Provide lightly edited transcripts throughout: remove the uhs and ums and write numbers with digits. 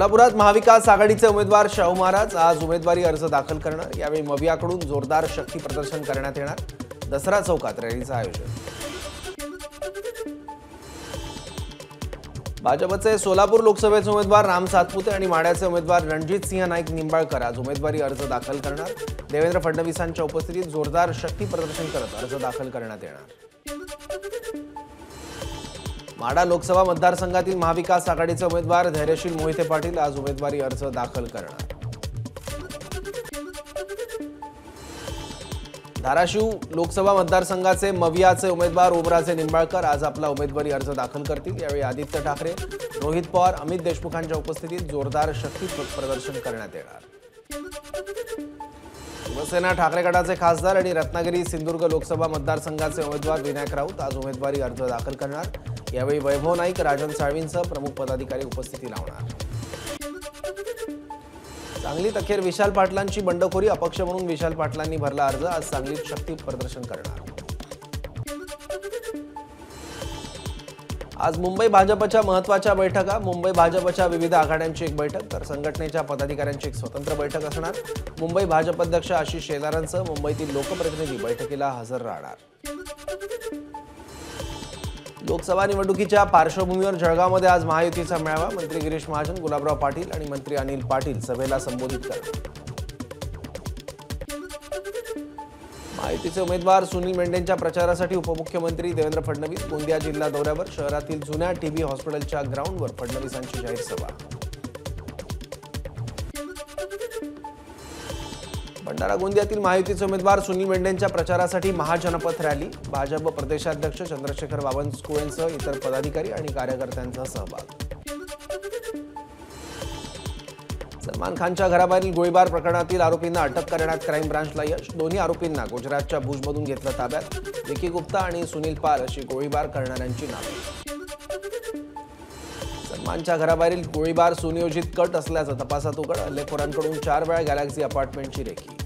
सोलापुरात महाविकास आघाडीचे उमेदवार शाहू महाराज आज उमेदवारी अर्ज दाखल करणार। यावेळी मवियाकडून जोरदार शक्ती प्रदर्शन करण्यात येणार। दसरा चौकात रॅलीचं आयोजन। भाजपचे सोलापूर लोकसभेचे उमेदवार राम सातपुते आणि माढ्याचे उमेदवार रणजित सिंह नाईक निंबाळकर आज उमेदवारी अर्ज दाखल करणार। देवेंद्र फडणवीसांच्या उपस्थितीत जोरदार शक्ती प्रदर्शन करत अर्ज दाखल करण्यात येणार। माढा लोकसभा मतदारसंघातील महाविकास आघाडीचे उमेदवार धैर्यशील मोहिते पाटील आज उमेदवारी अर्ज दाखल करणार। धाराशिव लोकसभा मतदारसंघाचे मवियाचे उमेदवार ओमराजे निंबाळकर आज आपला उमेदवारी अर्ज दाखल करतील। यावेळी आदित्य ठाकरे, रोहित पवार, अमित देशमुखांच्या उपस्थितीत जोरदार शक्ती प्रदर्शन करण्यात येणार। शिवसेना ठाकरे गटाचे खासदार आणि रत्नागिरी सिंधुदुर्ग लोकसभा मतदारसंघाचे उमेदवार विनायक राऊत आज उमेदवारी अर्ज दाखल करणार। यावेळी वैभव नाईक, राजन साळवींसह प्रमुख पदाधिकारी उपस्थिती लावणार। सांगलीत अखेर विशाल पाटलांची बंडखोरी, अपक्ष म्हणून विशाल पाटलांनी भरला अर्ज। आज सांगलीत शक्ती प्रदर्शन करणार। आज मुंबई भाजपच्या महत्त्वाच्या बैठका। मुंबई भाजपच्या विविध आघाड्यांची एक बैठक तर संघटनेच्या पदाधिकाऱ्यांची एक स्वतंत्र बैठक असणार। मुंबई भाजप अध्यक्ष आशिष शेलारांसह मुंबईतील लोकप्रतिनिधी बैठकीला हजर राहणार। लोकसभा निवडणुकीच्या पार्श्वभूमीवर जळगावमध्ये आज महायुतीचा मेळावा। मंत्री गिरीश महाजन, गुलाबराव पाटील आणि मंत्री अनिल पाटील सभेला संबोधित करणार। महायुतीचे उमेदवार सुनील मेंढेंच्या प्रचारासाठी उपमुख्यमंत्री देवेंद्र फडणवीस गोंदिया जिल्हा दौऱ्यावर। शहरातील जुन्या टीबी हॉस्पिटलच्या ग्राउंडवर फडणवीसांची जाहीर सभा। भंडारा गोंदियातील महायुतीचे उमेदवार सुनील मेंढेंच्या प्रचारासाठी महाजनपथ रॅली। भाजप प्रदेशाध्यक्ष चंद्रशेखर बावनकुळेंसह इतर पदाधिकारी आणि कार्यकर्त्यांचा सहभाग। सलमान खानच्या घराबाहेरील गोळीबार प्रकरणातील आरोपींना अटक करण्यात क्राईम ब्रांचला यश। दोन्ही आरोपींना गुजरातच्या भुजमधून घेतलं ताब्यात। विकी गुप्ता आणि सुनील पाल अशी गोळीबार करणाऱ्यांची नावे। सलमानच्या घराबाहेरील गोळीबार सुनियोजित कट असल्याचं तपासात उघड। हल्लेखोरांकडून 4 वेळा गॅलेक्सी अपार्टमेंटची रेकी।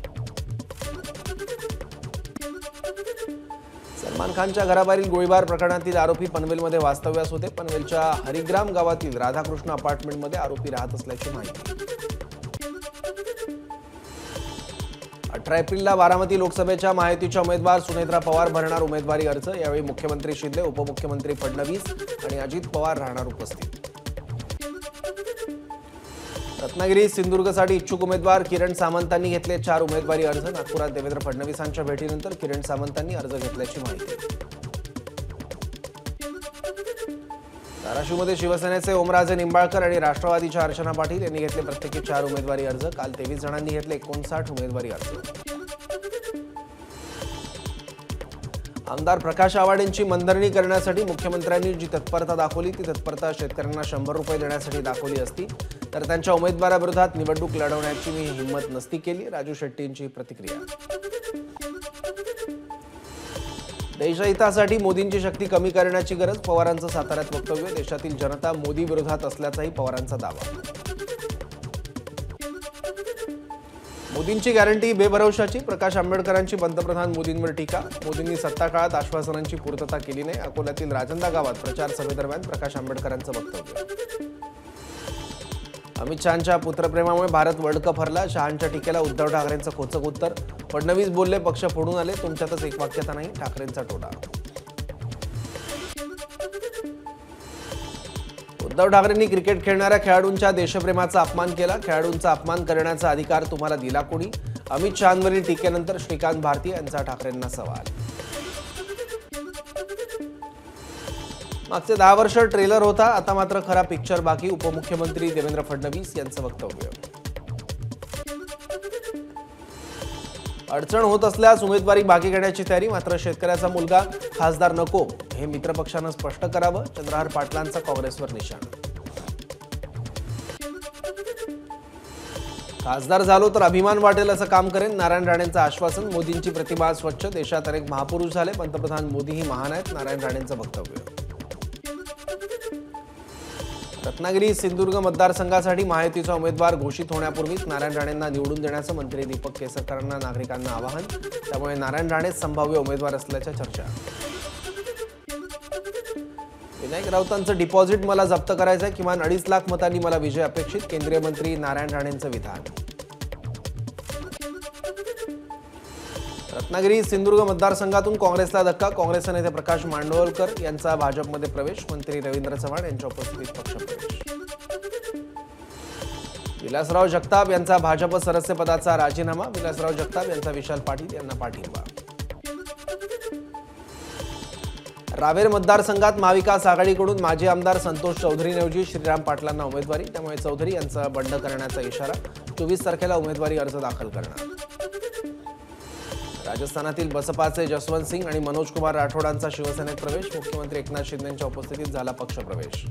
सलमान खानच्या घराबाहेरील गोळीबार प्रकरणातील आरोपी पनवेलमध्ये वास्तव्यास होते। पनवेलच्या हरिग्राम गावातील राधाकृष्ण अपार्टमेंटमध्ये आरोपी राहत असल्याची माहिती। 18 एप्रिलला बारामती लोकसभेच्या महायुतीच्या उमेदवार सुनेत्रा पवार भरणार उमेदवारी अर्ज। यावेळी मुख्यमंत्री शिंदे, उपमुख्यमंत्री फडणवीस आणि अजित पवार राहणार उपस्थित। रत्नागिरी सिंधुदुर्गसाठी इच्छुक उमेदवार किरण सामंतांनी घेतले 4 उमेदवारी अर्ज। नागपुरात देवेंद्र फडणवीसांच्या भेटीनंतर किरण सामंतांनी अर्ज घेतल्याची माहिती। धाराशिवमध्ये शिवसेनेचे ओमराजे निंबाळकर आणि राष्ट्रवादीच्या अर्चना पाटील यांनी घेतले प्रत्येकी 4 उमेदवारी अर्ज। काल 23 जणांनी घेतले 59 उमेदवारी अर्ज। आमदार प्रकाश आवाडेंची मनधरणी करण्यासाठी मुख्यमंत्र्यांनी जी तत्परता दाखवली ती तत्परता शेतकऱ्यांना 100 रुपये देण्यासाठी दाखवली असती तर त्यांच्या उमेदवाराविरोधात निवडणूक लढवण्याची मी हिंमत नसती केली। राजू शेट्टींची प्रतिक्रिया। देशहितासाठी मोदींची शक्ती कमी करण्याची गरज, पवारांचं साताऱ्यात वक्तव्य। देशातील जनता मोदी विरोधात असल्याचाही पवारांचा दावा। मोदींची गॅरंटी बेभरवशाची, प्रकाश आंबेडकरांची पंतप्रधान मोदींवर टीका। मोदींनी सत्ता काळात आश्वासनांची पूर्तता केली नाही। अकोल्यातील राजंदा गावात प्रचार सभेदरम्यान प्रकाश आंबेडकरांचं वक्तव्य। अमित शहांच्या पुत्रप्रेमामुळे भारत वर्ल्ड कप हरला, शहांच्या टीकेला उद्धव ठाकरेंचं खोचक उत्तर। फडणवीस बोलले पक्ष फोडून आले, तुमच्यातच एकवाक्यता नाही, ठाकरेंचा टोला। उद्धव ठाकरेंनी क्रिकेट खेळणाऱ्या खेळाडूंच्या देशप्रेमाचा अपमान केला, खेळाडूंचा अपमान करण्याचा अधिकार तुम्हाला दिला कोणी? अमित शहांवरील टीकेनंतर श्रीकांत भारती यांचा ठाकरेंना सवाल। मागचे 10 वर्ष ट्रेलर होता, आता मात्र खरा पिक्चर बाकी, उपमुख्यमंत्री देवेंद्र फडणवीस यांचं वक्तव्य। अडचण होत असल्यास उमेदवारी बाकी घेण्याची तयारी, मात्र शेतकऱ्याचा मुलगा खासदार नको हे मित्रपक्षानं स्पष्ट करावं। चंद्रहार पाटलांचा काँग्रेसवर निशाणा। खासदार झालो तर अभिमान वाटेल असं काम करेन, नारायण राणेंचं आश्वासन। मोदींची प्रतिभा स्वच्छ, देशात अनेक महापुरुष झाले, पंतप्रधान मोदीही महान आहेत, नारायण राणेंचं वक्तव्य। रत्नागिरी सिंधुदुर्ग मतदारसंघासाठी महायुतीचा उमेदवार घोषित होण्यापूर्वीच नारायण राणेंना निवडून देण्याचं मंत्री दीपक केसरकरांना नागरिकांना आवाहन। त्यामुळे नारायण राणेच संभाव्य उमेदवार असल्याच्या चर्चा। विनायक राऊतांचं डिपॉझिट मला जप्त करायचं आहे, किमान 2.5 लाख मतांनी मला विजय अपेक्षित, केंद्रीय मंत्री नारायण राणेंचं विधान. रत्नागिरी सिंधुदुर्ग मतदारसंघातून काँग्रेसला धक्का, काँग्रेसचे नेते प्रकाश मांडवलकर यांचा भाजपमध्ये प्रवेश, मंत्री रवींद्र चव्हाण यांच्या उपस्थितीत पक्षप्रवेश. विलासराव जगताप यांचा भाजप सदस्यपदाचा राजीनामा, विलासराव जगताप यांचा विशाल पाटील यांना पाठिंबा. रावेर मतदारसंघात महाविकास आघाडीकडून माजी आमदार संतोष चौधरीऐवजी श्रीराम पाटलांना उमेदवारी, त्यामुळे चौधरी यांचा बंड करण्याचा इशारा, 24 तारखेला उमेदवारी अर्ज दाखल करणार. राजस्थानातील बसपाचे जसवंत सिंग आणि मनोज कुमार राठोडांचा शिवसेनेत प्रवेश, मुख्यमंत्री एकनाथ शिंदेंच्या उपस्थितीत झाला पक्षप्रवेश.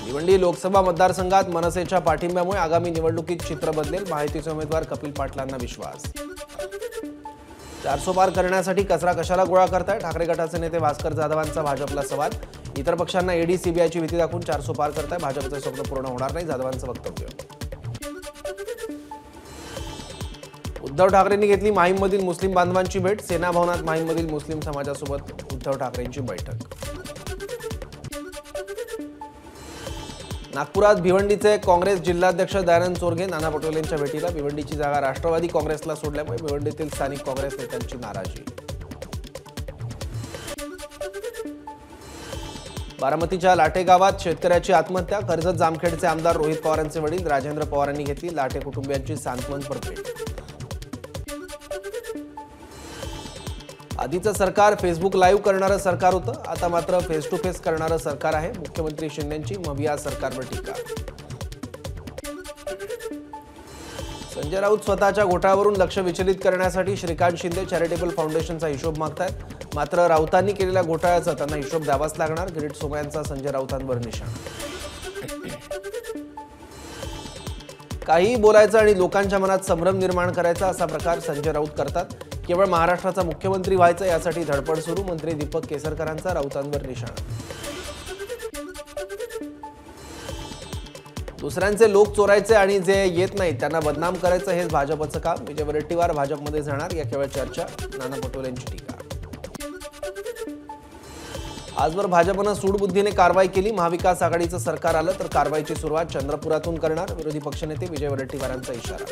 भिवंडी लोकसभा मतदारसंघात मनसेच्या पाठिंब्यामुळे आगामी निवडणुकीत चित्र बदलेल, महायुतीचे उमेदवार कपिल पाटलांना विश्वास. 400 पार करण्यासाठी कचरा कशाला गोळा करताय, ठाकरे गटाचे नेते भास्कर जाधवांचा भाजपला सवाल. इतर पक्षांना ईडी सीबीआयची भीती दाखवून 400 पार करताय, भाजपचे स्वप्न पूर्ण होणार नाही, जाधवांचं वक्तव्य. उद्धव ठाकरेंनी घेतली माहीममधील मुस्लिम बांधवांची भेट, सेना भवनात माहीममधील मुस्लिम समाजासोबत उद्धव ठाकरेंची बैठक. नागपुरात भिवंडीचे काँग्रेस जिल्हाध्यक्ष दयानंद चोरगे नाना पटोलेंच्या भेटीला, भिवंडीची जागा राष्ट्रवादी काँग्रेसला सोडल्यामुळे भिवंडीतील स्थानिक काँग्रेस नेत्यांची नाराजी. बारामतीच्या लाटे गावात शेतकऱ्याची आत्महत्या, कर्जत जामखेडचे आमदार रोहित पवारांचे वडील राजेंद्र पवारांनी घेतली लाटे कुटुंबियांची सांत्वन परतफेड. आधीचं सरकार फेसबुक लाईव्ह करणारं सरकार होतं, आता मात्र फेस टू फेस करणारं सरकार आहे, मुख्यमंत्री शिंदेंची मविया सरकारवर टीका. संजय राऊत स्वतःच्या घोटाळ्यावरून लक्ष विचलित करण्यासाठी श्रीकांत शिंदे चॅरिटेबल फाउंडेशनचा हिशोब मागतायत, मात्र राऊतांनी केलेल्या घोटाळ्याचा त्यांना हिशोब द्यावाच लागणार, किरीट सोमय्यांचा संजय राऊतांवर निशाणा. काहीही बोलायचं आणि लोकांच्या मनात संभ्रम निर्माण करायचा असा प्रकार संजय राऊत करतात, केवळ महाराष्ट्राचा मुख्यमंत्री व्हायचं यासाठी धडपड सुरू, मंत्री दीपक केसरकरांचा राऊतांवर निशाणा. दुसऱ्यांचे लोक चोरायचे आणि जे येत नाहीत त्यांना बदनाम करायचं हेच भाजपचं काम, विजय वडेट्टीवार भाजपमध्ये जाणार या केवळ चर्चा, नाना पटोलेंची टीका. आजवर भाजपनं सूडबुद्धीने कारवाई केली, महाविकास आघाडीचं सरकार आलं तर कारवाईची सुरुवात चंद्रपुरातून करणार, विरोधी पक्षनेते विजय वडेट्टीवारांचा इशारा.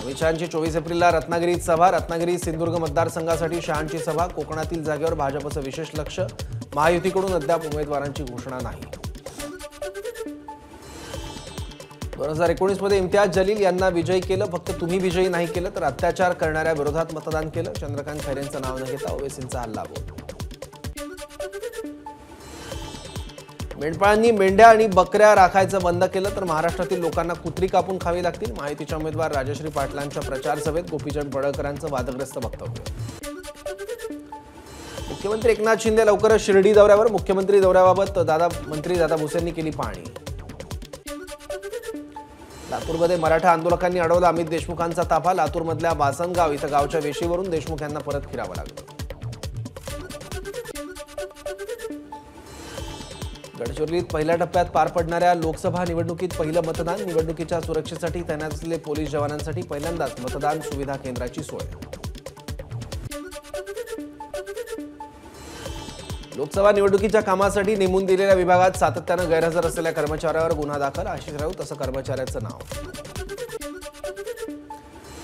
अमित शहांची 24 एप्रिलला रत्नागिरीत सभा, रत्नागिरी सिंधुदुर्ग मतदारसंघासाठी शहांची सभा, कोकणातील जागेवर भाजपचं विशेष लक्ष, महायुतीकडून अद्याप उमेदवारांची घोषणा नाही. 2019 मध्ये इम्तियाज जलील यांना विजयी केलं, फक्त तुम्ही विजयी नाही केलं तर अत्याचार करणाऱ्या विरोधात मतदान केलं, चंद्रकांत खैरेंचं नाव न घेता ओवेसींचा हल्लाबोल. मेंढपाळांनी मेंढ्या आणि बकऱ्या राखायचं बंद केलं तर महाराष्ट्रातील लोकांना कुत्री कापून खावी लागतील, महायुतीच्या उमेदवार राजश्री पाटलांच्या प्रचार सभेत गोपीचंद पडळकरांचं वादग्रस्त वक्तव्य. मुख्यमंत्री एकनाथ शिंदे लवकरच शिर्डी दौऱ्यावर, मुख्यमंत्री दौऱ्याबाबत मंत्री दादा भुसेंनी केली पाहणी. लातूरमध्ये मराठा आंदोलकांनी अडवला अमित देशमुखांचा ताफा, लातूरमधल्या बासनगाव इथं गावच्या वेशीवरून देशमुख यांना परत फिरावं लागलं. गडचिरोलीत पहिल्या टप्प्यात पार पडणाऱ्या लोकसभा निवडणुकीत पहिलं मतदान, निवडणुकीच्या सुरक्षेसाठी तैनात असलेले पोलीस जवानांसाठी पहिल्यांदाच मतदान सुविधा केंद्राची सोय. लोकसभा निवडणुकीच्या कामासाठी नेमून दिलेल्या विभागात सातत्यानं गैरहजर असलेल्या कर्मचाऱ्यावर गुन्हा दाखल, आशिष राऊत असं कर्मचाऱ्याचं नाव.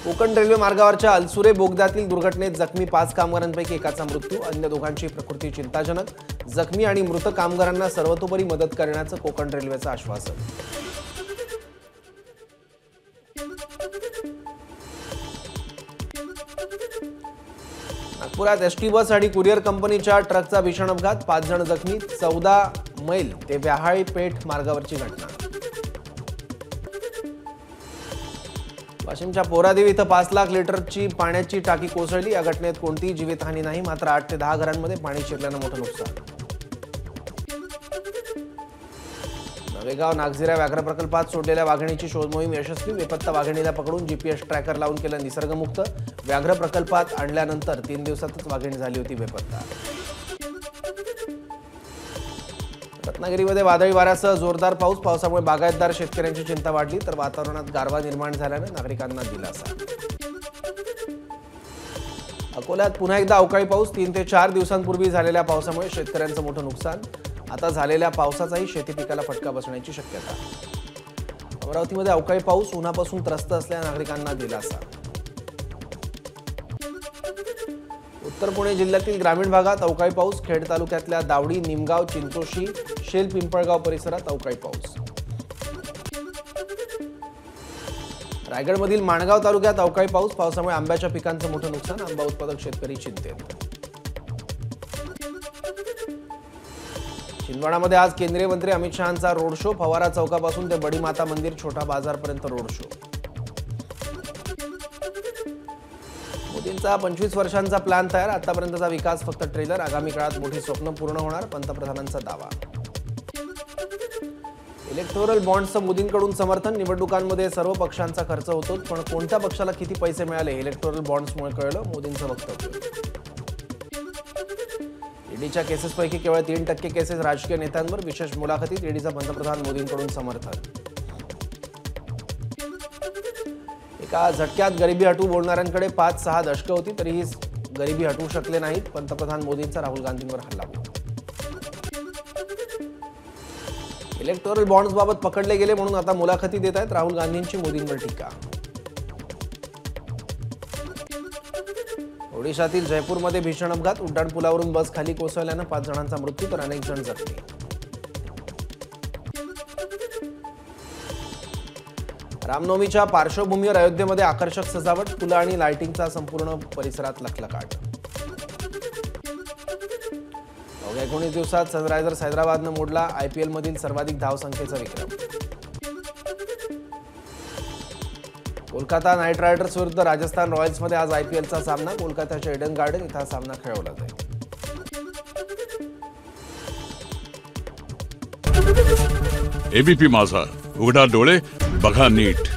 कोकण रेल्वे मार्गावरच्या अलसुरे बोगद्यातील दुर्घटनेत जखमी 5 कामगारांपैकी एकाचा मृत्यू, अन्य दोघांची प्रकृती चिंताजनक, जखमी आणि मृत कामगारांना सर्वतोपरी मदत करण्याचं कोकण रेल्वेचं आश्वासन. नागपुरात एसटी बस आणि कुरिअर कंपनीच्या ट्रकचा भीषण अपघात, 5 जण जखमी, 14 मैल ते व्याहाळी पेठ मार्गावरची घटना. वाशिमच्या पोरादेवी इथं 5 लाख लिटरची पाण्याची टाकी कोसळली, या घटनेत कोणतीही जीवितहानी नाही, मात्र 8 ते 10 घरांमध्ये पाणी शिरल्यानं मोठं नुकसान. नवेगाव नागझिरा व्याघ्र प्रकल्पात सोडलेल्या वाघिणीची शोध मोहीम यशस्वी, बेपत्ता वाघिणीला पकडून जीपीएस ट्रॅकर लावून केलं निसर्गमुक्त, व्याघ्र प्रकल्पात आणल्यानंतर 3 दिवसातच वाघिणी झाली होती बेपत्ता. रत्नागिरीमध्ये वादळी वाऱ्यासह जोरदार पाऊस, पावसामुळे बागायतदार शेतकऱ्यांची चिंता वाढली तर वातावरणात गारवा निर्माण झाल्यानं नागरिकांना दिलासा. अकोल्यात पुन्हा एकदा अवकाळी पाऊस 3 ते 4 दिवसांपूर्वी झालेल्या पावसामुळे शेतकऱ्यांचं मोठं नुकसान. आता झालेल्या पावसाचाही शेती पिकाला फटका बसण्याची शक्यता. अमरावतीमध्ये अवकाळी पाऊस उन्हापासून त्रस्त असलेल्या नागरिकांना दिलासा. उत्तर पुणे जिल्ह्यातील ग्रामीण भागात अवकाळी पाऊस. खेड तालुक्यातल्या दावडी, निमगाव, चिंचोशी, शेल, पिंपळगाव परिसरात अवकाळी पाऊस. रायगडमधील माणगाव तालुक्यात अवकाळी पाऊस. पावसामुळे आंब्याच्या पिकांचं मोठं नुकसान. आंबा उत्पादक शेतकरी चिंतेत. छिंदवाडामध्ये आज केंद्रीय मंत्री अमित शहांचा रोड शो. फवारा चौकापासून ते बडी माता मंदिर, छोटा बाजारपर्यंत रोड शो. मोदींचा 25 वर्षांचा प्लॅन तयार. आतापर्यंतचा विकास फक्त ट्रेलर. आगामी काळात मोठी स्वप्न पूर्ण होणार, पंतप्रधानांचा दावा. इलेक्टोरल बॉन्ड्सचं मोदींकडून समर्थन. निवडणुकांमध्ये सर्व पक्षांचा खर्च होतो, पण कोणत्या पक्षाला किती पैसे मिळाले इलेक्टोरल बॉन्ड्समुळे कळलं, मोदींचं वक्तव्य. ईडीच्या केसेसपैकी केवळ 3% केसेस राजकीय नेत्यांवर. विशेष मुलाखतीत ईडीचं पंतप्रधान मोदींकडून समर्थन. एका झटक्यात गरिबी हटवू बोलणाऱ्यांकडे 5-6 दशकं होती, तरीही गरिबी हटवू शकले नाहीत. पंतप्रधान मोदींचा राहुल गांधींवर हल्लाबोल. इलेक्टोरल बॉन्ड्सबाबत पकडले गेले म्हणून आता मुलाखती देत आहेत राहुल गांधींची मोदींवर टीका. ओडिशातील जयपूरमध्ये भीषण अपघात. उड्डाणपुलावरून बस खाली कोसळल्यानं 5 जणांचा मृत्यू तर अनेक जण जखमी. रामनवमीच्या पार्श्वभूमीवर अयोध्येमध्ये आकर्षक सजावट. फुलं आणि लाइटिंगचा संपूर्ण परिसरात लखलखाट. अवघ्या 19 दिवसात सनरायझर्स हैदराबादनं मोडला IPL मधील सर्वाधिक धावसंख्येचा विक्रम. कोलकाता नाईट रायडर्स विरुद्ध राजस्थान रॉयल्समध्ये आज IPLचा सामना. कोलकाताच्या ईडन गार्डन इथं हा सामना खेळवला जाईल. ABP माझा, उघडा डोळे बघा नीट.